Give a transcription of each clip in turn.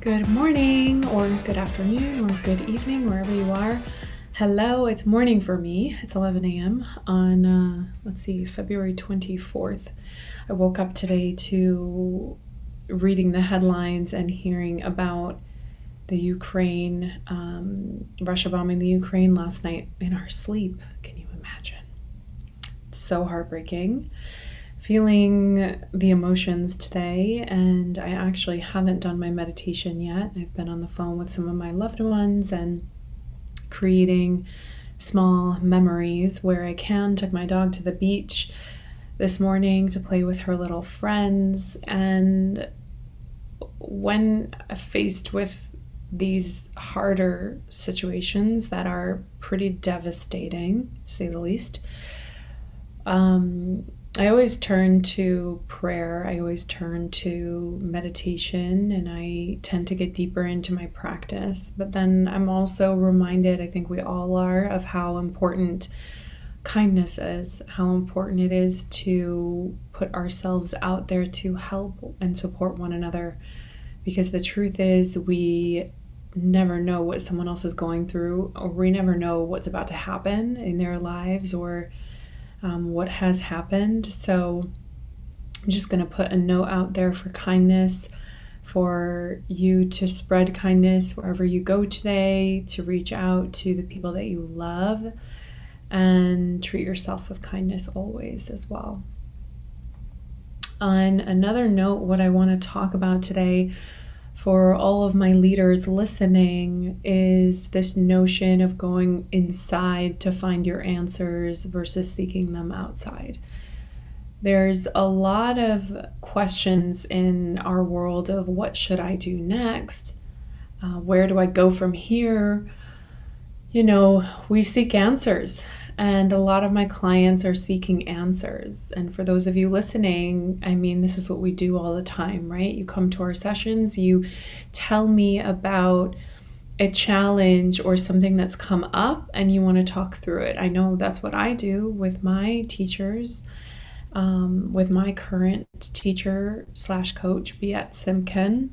Good morning, or good afternoon, or good evening, wherever you are. Hello, it's morning for me. It's 11 a.m. on, February 24th. I woke up today to reading the headlines and hearing about the Ukraine, Russia bombing the Ukraine last night in our sleep. Can you imagine? It's so heartbreaking. Feeling the emotions today, and I actually haven't done my meditation yet. I've been on the phone with some of my loved ones and creating small memories where I can. Took my dog to the beach this morning to play with her little friends, and when faced with these harder situations that are pretty devastating, to say the least, I always turn to prayer. I always turn to meditation, and I tend to get deeper into my practice. But then I'm also reminded, I think we all are, of how important kindness is, how important it is to put ourselves out there to help and support one another. Because the truth is, we never know what someone else is going through, or we never know what's about to happen in their lives, or what has happened. So I'm just going to put a note out there for kindness, for you to spread kindness wherever you go today, to reach out to the people that you love, and treat yourself with kindness always as well. On another note, what I want to talk about today for all of my leaders listening is this notion of going inside to find your answers versus seeking them outside. There's a lot of questions in our world of what should I do next? Where do I go from here? We seek answers, and a lot of my clients are seeking answers. And for those of you listening, this is what we do all the time, right? You come to our sessions, you tell me about a challenge or something that's come up, and you want to talk through it. I know that's what I do with my teachers, with my current teacher / coach, Biet Simkin.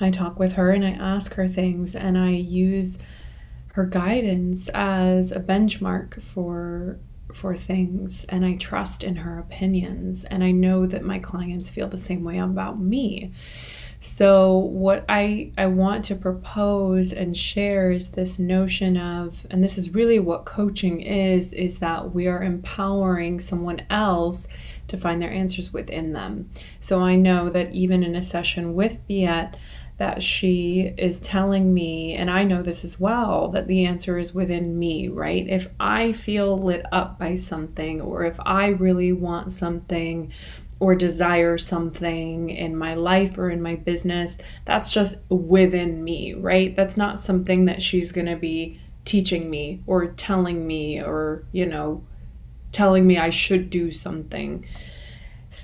I talk with her and I ask her things, and I use her guidance as a benchmark for things, and I trust in her opinions, and I know that my clients feel the same way about me. So what I want to propose and share is this notion of, and this is really what coaching is that we are empowering someone else to find their answers within them. So I know that even in a session with Biet, that she is telling me, and I know this as well, that the answer is within me, right? If I feel lit up by something, or if I really want something or desire something in my life or in my business, that's just within me, right? That's not something that she's going to be teaching me or telling me, or, telling me I should do something.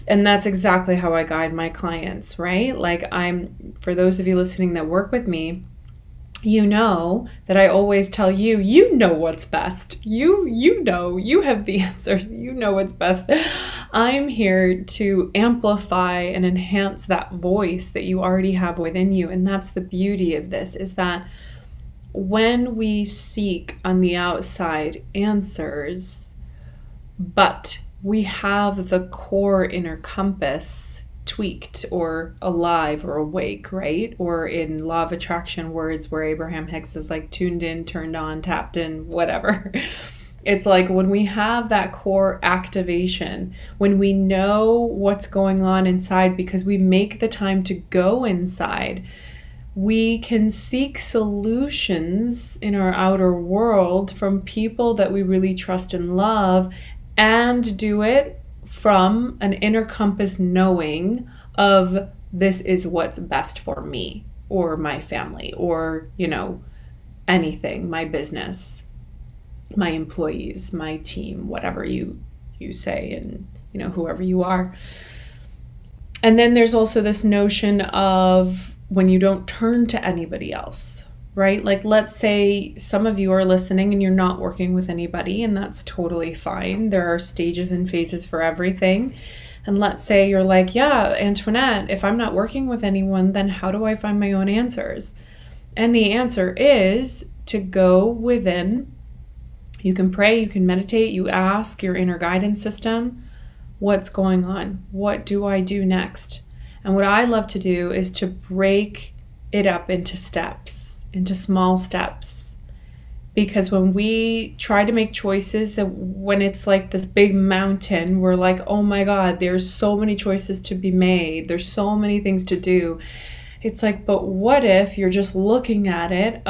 And that's exactly how I guide my clients, right? For those of you listening that work with me, you know that I always tell you, you know what's best. You know, you have the answers. You know what's best. I'm here to amplify and enhance that voice that you already have within you. And that's the beauty of this, is that when we seek on the outside answers, but we have the core inner compass tweaked or alive or awake, right? Or in law of attraction words, where Abraham Hicks is like tuned in, turned on, tapped in, whatever. It's like when we have that core activation, when we know what's going on inside because we make the time to go inside, we can seek solutions in our outer world from people that we really trust and love, and do it from an inner compass knowing of, this is what's best for me or my family, or, anything, my business, my employees, my team, whatever you say, and, whoever you are. And then there's also this notion of when you don't turn to anybody else, right? Like, let's say some of you are listening and you're not working with anybody, and that's totally fine. There are stages and phases for everything. And let's say you're like, yeah, Antoinette, if I'm not working with anyone, then how do I find my own answers? And the answer is to go within. You can pray, you can meditate, you ask your inner guidance system, what's going on? What do I do next? And what I love to do is to break it up into steps, into small steps. Because when we try to make choices, when it's like this big mountain, we're like, oh my God, there's so many choices to be made. There's so many things to do. It's like, but what if you're just looking at it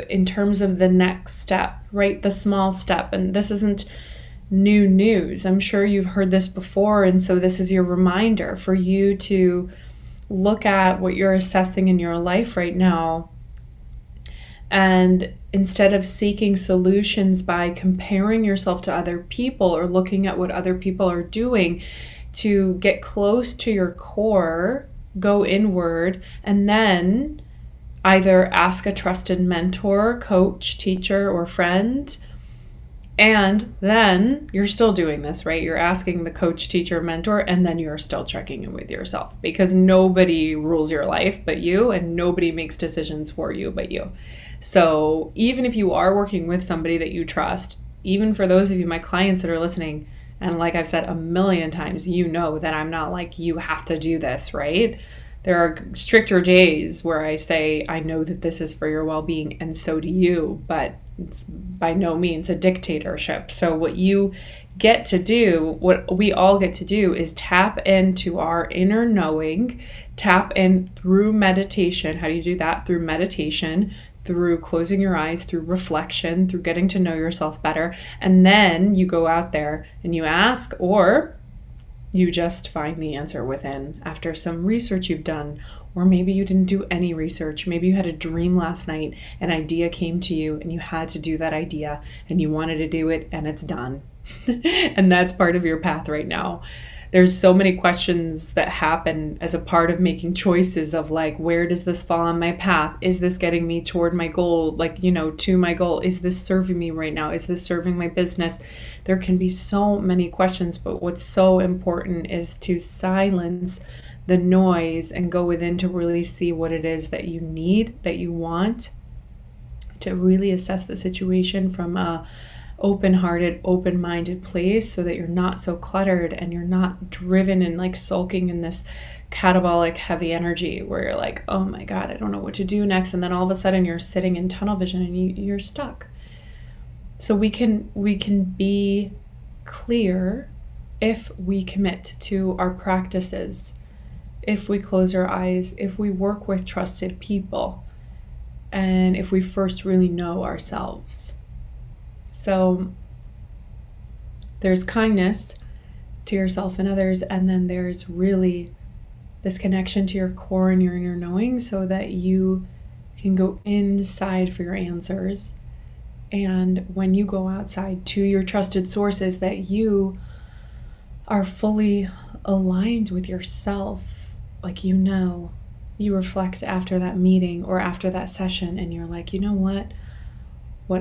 in terms of the next step, right? The small step. And this isn't new news. I'm sure you've heard this before. And so this is your reminder for you to look at what you're assessing in your life right now. And instead of seeking solutions by comparing yourself to other people or looking at what other people are doing, to get close to your core, go inward, and then either ask a trusted mentor, coach, teacher, or friend. And then you're still doing this, right? You're asking the coach, teacher, mentor, and then you're still checking in with yourself, because nobody rules your life but you, and nobody makes decisions for you but you. So even if you are working with somebody that you trust, even for those of you, my clients that are listening, and like I've said a million times, you know that I'm not like, you have to do this, right? There are stricter days where I say, I know that this is for your well-being, and so do you, but it's by no means a dictatorship. So what you get to do, what we all get to do, is tap into our inner knowing, tap in through meditation. How do you do that? Through meditation, through closing your eyes, through reflection, through getting to know yourself better. And then you go out there and you ask, or you just find the answer within after some research you've done. Or maybe you didn't do any research. Maybe you had a dream last night, an idea came to you and you had to do that idea and you wanted to do it, and it's done. And that's part of your path right now. There's so many questions that happen as a part of making choices of like, where does this fall on my path? Is this getting me toward my goal? Like, to my goal. Is this serving me right now? Is this serving my business? There can be so many questions, but what's so important is to silence the noise and go within to really see what it is that you need, that you want, to really assess the situation from a open-hearted, open-minded place, so that you're not so cluttered and you're not driven and like sulking in this catabolic heavy energy where you're like, oh my God, I don't know what to do next. And then all of a sudden you're sitting in tunnel vision and you're stuck. So we can be clear if we commit to our practices, if we close our eyes, if we work with trusted people, and if we first really know ourselves. So there's kindness to yourself and others, and then there's really this connection to your core and your inner knowing, so that you can go inside for your answers. And when you go outside to your trusted sources, that you are fully aligned with yourself. Like, you reflect after that meeting or after that session, and you're like, you know what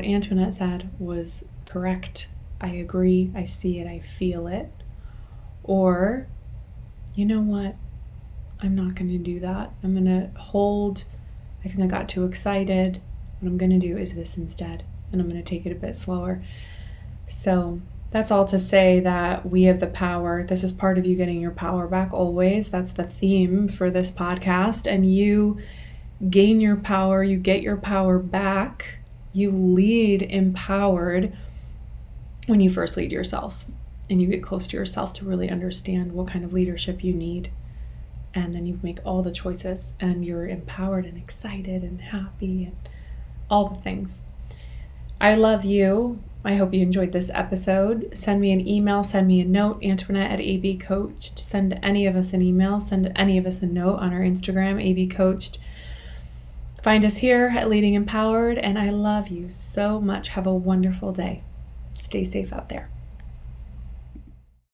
Antoinette said was correct. I agree, I see it, I feel it. Or, you know what, I'm not going to do that. I'm going to hold, I think I got too excited. What I'm going to do is this instead, and I'm going to take it a bit slower. So that's all to say that we have the power. This is part of you getting your power back always. That's the theme for this podcast. And you gain your power, you get your power back, you lead empowered when you first lead yourself. And you get close to yourself to really understand what kind of leadership you need. And then you make all the choices, and you're empowered and excited and happy and all the things. I love you. I hope you enjoyed this episode. Send me an email, send me a note, Antoinette@abcoached. Send any of us an email, send any of us a note on our Instagram, abcoached. Find us here at Leading Empowered, and I love you so much. Have a wonderful day. Stay safe out there.